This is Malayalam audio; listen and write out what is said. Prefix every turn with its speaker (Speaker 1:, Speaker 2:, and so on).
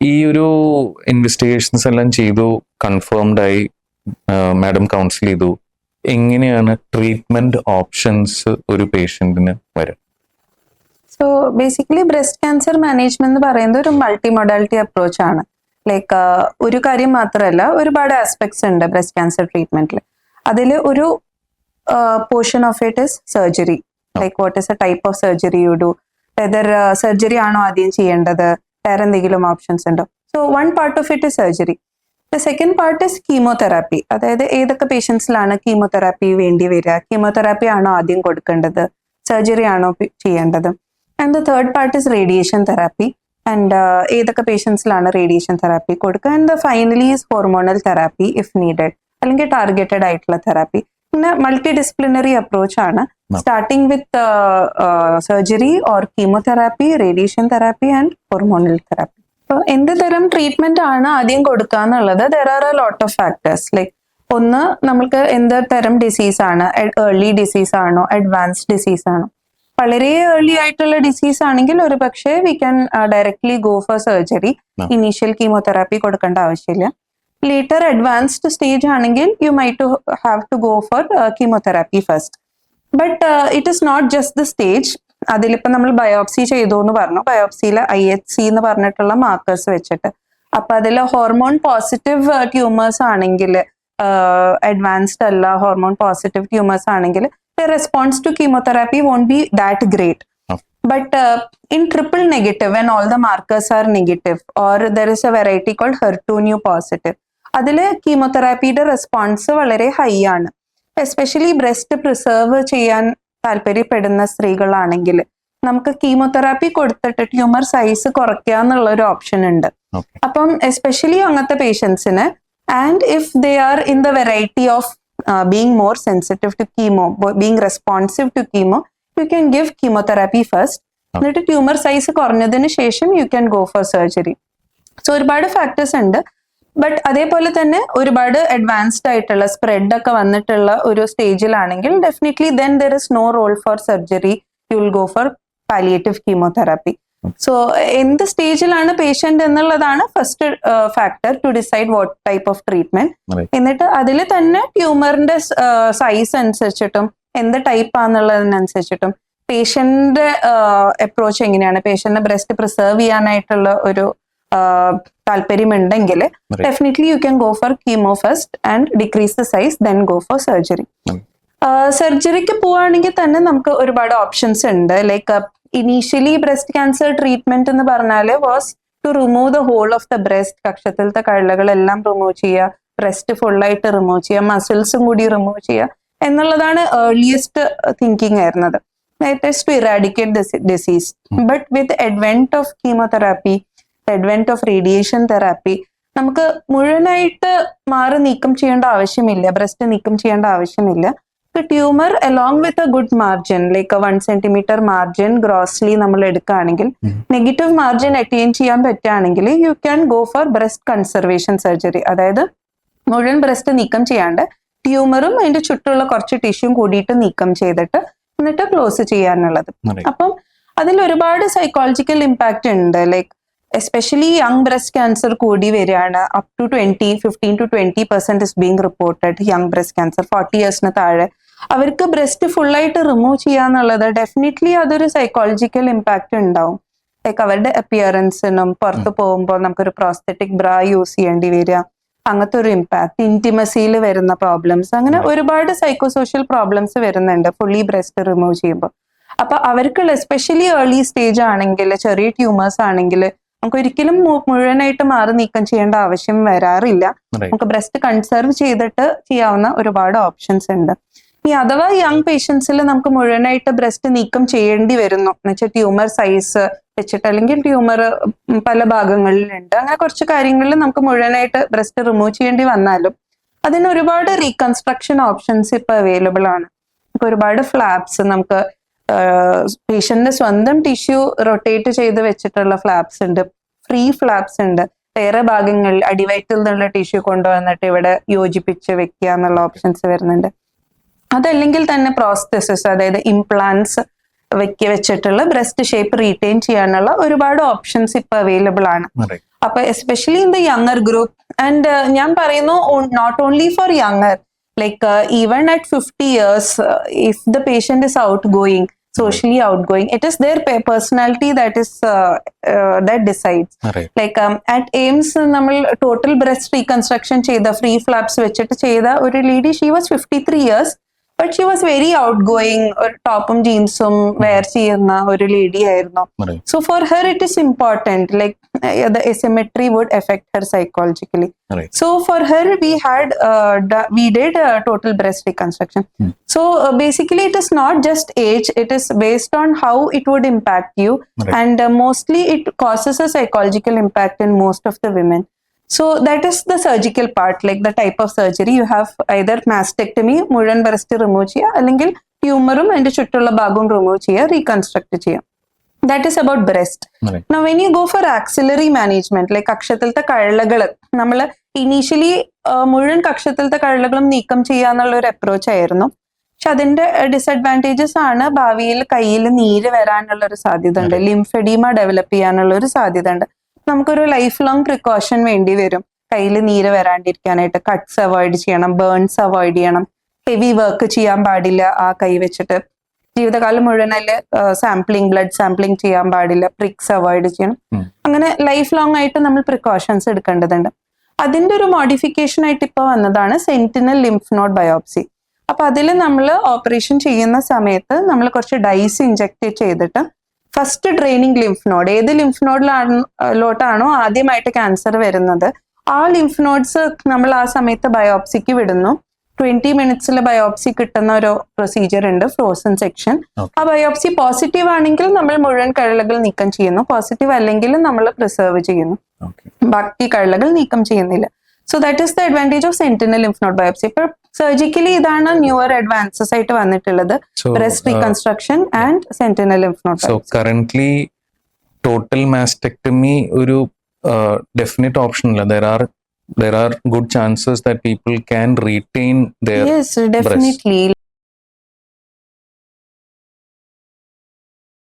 Speaker 1: ഈ ഒരു ഇൻവെസ്റ്റിഗേഷൻസ് എല്ലാം ചെയ്തു, കൺഫേംഡ് ആയി, മാഡം കൗൺസിൽ ചെയ്തു, എങ്ങനെയാണ് ട്രീറ്റ്മെന്റ് ഓപ്ഷൻസ് ഒരു പേഷ്യന്റിന് വരും?
Speaker 2: So basically breast cancer management എന്ന് പറയുന്നത് ഒരു മൾട്ടി മൊഡാലിറ്റി അപ്രോച്ച് ആണ്. ലൈക്ക് ഒരു കാര്യം മാത്രമല്ല, ഒരുപാട് ആസ്പെക്ട്സ് ഉണ്ട് ബ്രസ്റ്റ് ക്യാൻസർ ട്രീറ്റ്മെന്റിൽ. അതിൽ ഒരു portion of it is surgery. Like what is A type of surgery you do, whether surgery ആണോ ആദ്യം ചെയ്യേണ്ടത്, വേറെ എന്തെങ്കിലും ഓപ്ഷൻസ് ഉണ്ടോ. So one part of it is surgery. The second part is chemotherapy. അതായത് ഏതൊക്കെ പേഷ്യൻസിലാണ് കീമോതെറാപ്പി വേണ്ടി വരിക, കീമോതെറാപ്പി ആണോ ആദ്യം കൊടുക്കേണ്ടത്, സർജറി ആണോ ചെയ്യേണ്ടത്. And the third part is radiation therapy. And ഏതൊക്കെ പേഷ്യൻസിലാണ് റേഡിയേഷൻ തെറാപ്പി കൊടുക്കുക. And the finally is hormonal therapy if needed, അല്ലെങ്കിൽ ടാർഗറ്റഡ് ആയിട്ടുള്ള തെറാപ്പി. പിന്നെ മൾട്ടി ഡിസിപ്ലിനറി അപ്രോച്ച് ആണ്, starting with surgery or chemotherapy, radiation therapy and hormonal therapy. അപ്പോൾ എന്ത് തരം ട്രീറ്റ്മെന്റ് ആണ് ആദ്യം കൊടുക്കുക എന്നുള്ളത്, there are a lot of factors. Like ഒന്ന്, നമുക്ക് എന്ത് തരം ഡിസീസ് ആണ്, ഏർലി ഡിസീസ് ആണോ അഡ്വാൻസ്ഡ് ഡിസീസ് ആണോ. വളരെ ഏർലി ആയിട്ടുള്ള ഡിസീസ് ആണെങ്കിൽ ഒരു പക്ഷേ we can directly go for surgery, initial chemotherapy കൊടുക്കേണ്ട ആവശ്യമില്ല. ലേറ്റർ അഡ്വാൻസ്ഡ് സ്റ്റേജ് ആണെങ്കിൽ you might have to go for chemotherapy first. But it is not just the stage. അതിലിപ്പോൾ നമ്മൾ ബയോപ്സി ചെയ്തു എന്ന് പറഞ്ഞു, ബയോപ്സിയിൽ IHC എന്ന് പറഞ്ഞിട്ടുള്ള മാർക്കേഴ്സ് വെച്ചിട്ട്, അപ്പൊ അതിൽ ഹോർമോൺ പോസിറ്റീവ് ട്യൂമേഴ്സ് ആണെങ്കിൽ, അഡ്വാൻസ്ഡ് അല്ല ഹോർമോൺ പോസിറ്റീവ് ട്യൂമേഴ്സ് ആണെങ്കിൽ, the response to chemotherapy won't be that great. But in triple negative, when all the markers are negative, or there is a variety called HER2 new positive, അതില് കീമോതെറാപ്പിയുടെ റെസ്പോൺസ് വളരെ ഹൈ ആണ്. എസ്പെഷ്യലി ബ്രസ്റ്റ് പ്രിസർവ് ചെയ്യാൻ താല്പര്യപ്പെടുന്ന സ്ത്രീകളാണെങ്കിൽ നമുക്ക് കീമോതെറാപ്പി കൊടുത്തിട്ട് ട്യൂമർ സൈസ് കുറയ്ക്കുക എന്നുള്ള ഒരു ഓപ്ഷൻ ഉണ്ട്. അപ്പം എസ്പെഷ്യലി അങ്ങനത്തെ പേഷ്യൻസിന്, and if they are in the variety of being more sensitive to chemo, being responsive to chemo, you can give chemotherapy first. എന്നിട്ട് ട്യൂമർ സൈസ് കുറഞ്ഞതിന് ശേഷം you can go for surgery. So ഒരുപാട് ഫാക്ടേഴ്സ് ഉണ്ട്. ബട്ട് അതേപോലെ തന്നെ ഒരുപാട് അഡ്വാൻസ്ഡ് ആയിട്ടുള്ള സ്പ്രെഡ് ഒക്കെ വന്നിട്ടുള്ള ഒരു സ്റ്റേജിലാണെങ്കിൽ definitely then there is no role for surgery, you will go for palliative chemotherapy. So എന്ത് സ്റ്റേജിലാണ് പേഷ്യന്റ് എന്നുള്ളതാണ് first factor to decide what type of treatment. എന്നിട്ട് അതിൽ തന്നെ ട്യൂമറിന്റെ സൈസ് അനുസരിച്ചിട്ടും എന്ത് ടൈപ്പ് ആണെന്നുള്ളതിനനുസരിച്ചിട്ടും പേഷ്യന്റിന്റെ അപ്രോച്ച് എങ്ങനെയാണ്, പേഷ്യന്റിന്റെ ബ്രസ്റ്റ് പ്രിസർവ് ചെയ്യാനായിട്ടുള്ള ഒരു താല്പര്യം ഉണ്ടെങ്കിൽ definitely you can go for chemo first and decrease the size, then go for surgery. സർജറിക്ക് പോവുകയാണെങ്കിൽ തന്നെ നമുക്ക് ഒരുപാട് ഓപ്ഷൻസ് ഉണ്ട്. Like initially breast cancer treatment എന്ന് പറഞ്ഞാൽ was to remove the whole of the breast. കക്ഷത്തിലത്തെ കഴകളെല്ലാം റിമൂവ് ചെയ്യുക, ബ്രസ്റ്റ് ഫുള്ളായിട്ട് റിമൂവ് ചെയ്യുക, മസിൽസും കൂടി റിമൂവ് ചെയ്യുക എന്നുള്ളതാണ് ഏർലിയസ്റ്റ് തിങ്കിങ് ആയിരുന്നത്. That is to eradicate the disease. But with advent of chemotherapy, advent of radiation therapy, നമുക്ക് മുഴുവനായിട്ട് മാറി നീക്കം ചെയ്യേണ്ട ആവശ്യമില്ല, ബ്രസ്റ്റ് നീക്കം ചെയ്യേണ്ട ആവശ്യമില്ല. Tumour along with a good margin, like 1 centimeter margin ഗ്രോസ്ലി നമ്മൾ എടുക്കുകയാണെങ്കിൽ, നെഗറ്റീവ് മാർജിൻ അറ്റൈൻ ചെയ്യാൻ പറ്റുകയാണെങ്കിൽ U can go four breast conservation surgery. അതായത് മുഴുവൻ ബ്രസ്റ്റ് നീക്കം ചെയ്യാണ്ട് ട്യൂമറും അതിന്റെ ചുറ്റുമുള്ള കുറച്ച് ടിഷ്യൂം കൂടിയിട്ട് നീക്കം ചെയ്തിട്ട് എന്നിട്ട് ക്ലോസ് ചെയ്യാനുള്ളത്. അപ്പം അതിൽ ഒരുപാട് സൈക്കോളജിക്കൽ ഇമ്പാക്റ്റ് ഉണ്ട്. Like especially young breast cancer കൂടി വരികയാണ്. Up to 15 to 20% is being reported young breast cancer. 40 yearsന് താഴെ അവർക്ക് ബ്രസ്റ്റ് ഫുള്ളായിട്ട് റിമൂവ് ചെയ്യാന്നുള്ളത് ഡെഫിനറ്റ്ലി അതൊരു സൈക്കോളജിക്കൽ ഇമ്പാക്റ്റ് ഉണ്ടാവും. ലൈക്ക് അവരുടെ അപ്പിയറൻസിനും പുറത്ത് പോകുമ്പോൾ നമുക്കൊരു പ്രോസ്തെറ്റിക് ബ്രാ യൂസ് ചെയ്യേണ്ടി വരിക, അങ്ങനത്തെ ഒരു ഇമ്പാക്ട്, ഇന്റിമസിയിൽ വരുന്ന പ്രോബ്ലംസ്, അങ്ങനെ ഒരുപാട് സൈക്കോ സോഷ്യൽ പ്രോബ്ലംസ് വരുന്നുണ്ട് ഫുള്ളി ബ്രസ്റ്റ് റിമൂവ് ചെയ്യുമ്പോൾ. അപ്പൊ അവർക്കുള്ള എസ്പെഷ്യലി ഏർലി സ്റ്റേജ് ആണെങ്കിൽ, ചെറിയ ട്യൂമേഴ്സ് ആണെങ്കിൽ നമുക്ക് ഒരിക്കലും മുഴുവനായിട്ട് മാറി നീക്കം ചെയ്യേണ്ട ആവശ്യം വരാറില്ല. നമുക്ക് ബ്രസ്റ്റ് കൺസർവ് ചെയ്തിട്ട് ചെയ്യാവുന്ന ഒരുപാട് ഓപ്ഷൻസ് ഉണ്ട്. ഈ അഥവാ യങ് പേഷ്യൻസിൽ നമുക്ക് മുഴുവനായിട്ട് ബ്രസ്റ്റ് നീക്കം ചെയ്യേണ്ടി വരുന്നു എന്ന് വെച്ചാൽ ട്യൂമർ സൈസ് വെച്ചിട്ട്, അല്ലെങ്കിൽ ട്യൂമർ പല ഭാഗങ്ങളിലുണ്ട്, അങ്ങനെ കുറച്ച് കാര്യങ്ങളിൽ നമുക്ക് മുഴുവനായിട്ട് ബ്രസ്റ്റ് റിമൂവ് ചെയ്യേണ്ടി വന്നാലും അതിന് ഒരുപാട് റീകൺസ്ട്രക്ഷൻ ഓപ്ഷൻസ് ഇപ്പൊ അവൈലബിൾ ആണ്. നമുക്ക് ഒരുപാട് ഫ്ലാപ്സ്, നമുക്ക് പേഷ്യന്റിന്റെ സ്വന്തം ടിഷ്യൂ റൊട്ടേറ്റ് ചെയ്ത് വെച്ചിട്ടുള്ള ഫ്ലാപ്സ് ഉണ്ട്, ഫ്രീ ഫ്ലാപ്സ് ഉണ്ട്. വേറെ ഭാഗങ്ങളിൽ അടിവയറ്റിൽ നിന്നുള്ള ടിഷ്യൂ കൊണ്ടുവന്നിട്ട് ഇവിടെ യോജിപ്പിച്ച് വെക്കുക എന്നുള്ള ഓപ്ഷൻസ് വരുന്നുണ്ട്. അതല്ലെങ്കിൽ തന്നെ പ്രോസ്തെസിസ്, അതായത് ഇംപ്ലാന്റ്സ് വെച്ചിട്ടുള്ള ബ്രസ്റ്റ് ഷേപ്പ് റീറ്റെയിൻ ചെയ്യാനുള്ള ഒരുപാട് ഓപ്ഷൻസ് ഇപ്പൊ അവൈലബിൾ ആണ്. അപ്പൊ especially in the younger group and ഞാൻ പറയുന്നു not only for younger, like even at 50 years, if the patient is outgoing, socially outgoing, it is their personality that is that decides.
Speaker 1: Right.
Speaker 2: Like at AIMS നമ്മൾ ടോട്ടൽ ബ്രസ്റ്റ് റീകൺസ്ട്രക്ഷൻ ചെയ്ത ഫ്രീ ഫ്ലാപ്സ് വെച്ചിട്ട് ചെയ്ത ഒരു lady, she was 53 years, but she was very out going, ഒരു ടോപ്പും ജീൻസും വെയർ ചെയ്യുന്ന ഒരു ലേഡി ആയിരുന്നു.
Speaker 1: Right.
Speaker 2: So for her it is important, like the asymmetry would affect her psychologically.
Speaker 1: Right.
Speaker 2: So for her we did total breast reconstruction. So basically it is not just age, it is based on how it would impact you.
Speaker 1: Right.
Speaker 2: And mostly it causes a psychological impact in most of the women. So that is the surgical part, like the type of surgery. You have either mastectomy, മുഴുവൻ ബ്രസ്റ്റ് റിമൂവ് ചെയ്യുക, അല്ലെങ്കിൽ ട്യൂമറും അതിന്റെ ചുറ്റുള്ള ഭാഗവും റിമൂവ് ചെയ്യുക, റീകൺസ്ട്രക്ട് ചെയ്യുക. That is about breast.
Speaker 1: Right.
Speaker 2: Now when you go for axillary management, like കക്ഷത്തിലത്തെ കഴലകൾ, നമ്മൾ ഇനീഷ്യലി മുഴുവൻ കക്ഷത്തിലത്തെ കഴലകളും നീക്കം ചെയ്യുക എന്നുള്ള ഒരു അപ്രോച്ച് ആയിരുന്നു. പക്ഷെ അതിന്റെ ഡിസഡ്വാൻറ്റേജസ് ആണ് ഭാവിയിൽ കയ്യിൽ നീര് വരാനുള്ള ഒരു സാധ്യത ഉണ്ട്, ലിംഫെഡീമ ഡെവലപ്പ് ചെയ്യാനുള്ള ഒരു സാധ്യത ഉണ്ട്. നമുക്കൊരു ലൈഫ് ലോങ് പ്രിക്കോഷൻ വേണ്ടി വരും കയ്യിൽ നീര് വരാണ്ടിരിക്കാനായിട്ട്. കട്ട്സ് അവോയ്ഡ് ചെയ്യണം, ബേൺസ് അവോയ്ഡ് ചെയ്യണം, ഹെവി വർക്ക് ചെയ്യാൻ പാടില്ല ആ കൈ വെച്ചിട്ട്. ജീവിതകാലം മുഴുവൻ അതിൽ സാമ്പിളിങ്, ബ്ലഡ് സാമ്പിളിങ് ചെയ്യാൻ പാടില്ല, പ്രിക്സ് അവോയ്ഡ് ചെയ്യണം. അങ്ങനെ ലൈഫ് ലോങ് ആയിട്ട് നമ്മൾ പ്രിക്കോഷൻസ് എടുക്കേണ്ടതുണ്ട്. അതിന്റെ ഒരു മോഡിഫിക്കേഷൻ ആയിട്ട് ഇപ്പൊ വന്നതാണ് സെന്റിനൽ ലിംഫ് നോഡ് ബയോപ്സി. അപ്പൊ അതിൽ നമ്മൾ ഓപ്പറേഷൻ ചെയ്യുന്ന സമയത്ത് നമ്മൾ കുറച്ച് ഡൈസ് ഇഞ്ചെക്ട് ചെയ്തിട്ട് ഫസ്റ്റ് ഡ്രെയിനിങ് ലിംഫ് നോഡ്, ഏത് ലിംഫ് നോഡിലോട്ടാണോ ആദ്യമായിട്ട് ക്യാൻസർ വരുന്നത്, ആ ലിംഫ് നോഡ്സ് നമ്മൾ ആ സമയത്ത് ബയോപ്സിക്ക് വിടുന്നു. 20 minutes ബയോപ്സി കിട്ടുന്ന ഒരു പ്രൊസീജിയർ ഉണ്ട്, ഫ്രോസൺ സെക്ഷൻ. ആ ബയോപ്സി പോസിറ്റീവ് ആണെങ്കിൽ നമ്മൾ മുഴുവൻ കഴലകൾ നീക്കം ചെയ്യുന്നു, പോസിറ്റീവ് അല്ലെങ്കിൽ നമ്മൾ പ്രിസർവ് ചെയ്യുന്നു, ബാക്കി കഴലകൾ നീക്കം ചെയ്യുന്നില്ല. So that is the advantage of sentinel lymph node biopsy. ഇപ്പൊ സർജിക്കലി ഇതാണ് ന്യൂവർ അഡ്വാൻസസ് ആയിട്ട് വന്നിട്ടുള്ളത്, breast reconstruction and sentinel lymph node.
Speaker 1: So currently total mastectomy ഒരു definite option അല്ല. There are good chances that people can retain their
Speaker 2: Yes, definitely.